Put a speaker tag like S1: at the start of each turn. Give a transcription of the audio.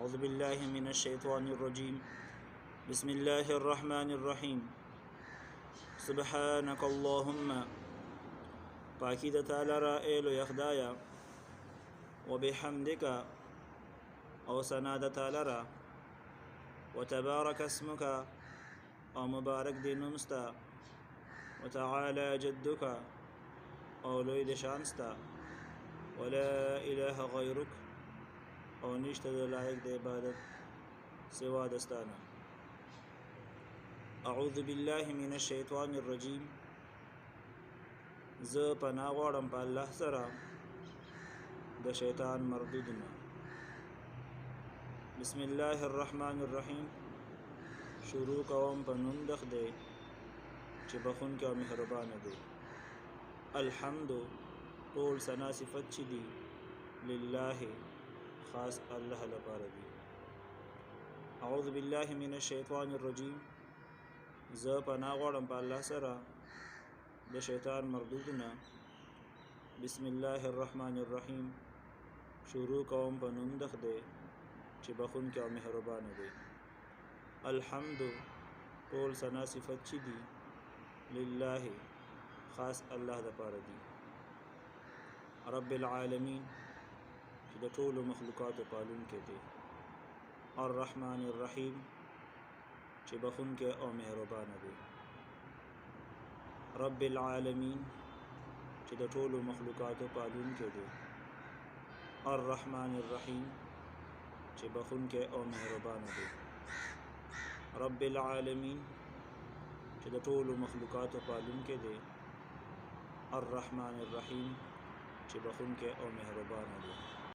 S1: अऊज़ु बिल्लाहि मिनश्शैतानिर्रजीम बिस्मिल्लाहिर्रहमानिर्रहीम। सुब्हानकल्लाहुम्मा, पाकी द ताला एलो यखदाया, व बिहम्दिका, और सना द ताला, व तबारक अस्मुका, और मुबारक दे नुमस्ता, व तआला जद्दुका, और लोई द शानस्ता, व ला इलाहा गैरुक, और निश्ता द लायक द इबादत सिवा दस्ताना। अऊज़ु बिल्लाहि मिनश्शैतानिर्रजीम, ज़ पनाह ग़वाड़म प अल्लाह सरा द शैतान मरदूद न। बिस्मिल्लाहिर्रहमानिर्रहीम, शुरू कवम प नूम द खुदे चे बखुन के मेहरबान दे। अल्हम्दु, टोल सना सिफत ची दी, लिल्लाहि, खास अल्लाह लपार दी। अऊज़ु बिल्लाहि मिनश्शैतानिर्रजीम, ज़ पनाह ग़वाड़म प अल्लाह सरा द शैतान मरदूद न। बिस्मिल्लाहिर्रहमानिर्रहीम, शुरू कवम प नूम द खुदे चे बखुन के मेहरबान दे। अल्हम्दु, टोल सना सिफत ची दी, लिल्लाहि, खास अल्लाह लपार दी। रब्बिल आलमीन, चे द टोल मखलूक़ात पालून के दे। अर्रहमानिर्रहीम, चे बखुन के और मेहरबान दे। रब्बिल आलमीन, चे द टोल मखलूक़ात पालून के दे। अर्रहमानिर्रहीम, चे बखुन के और मेहरबान दे। रब्बिल आलमीन, चे द टोल मखलूक़ात पालून के दे। अर्रहमानिर्रहीम, चे बखुन के और मेहरबान दे।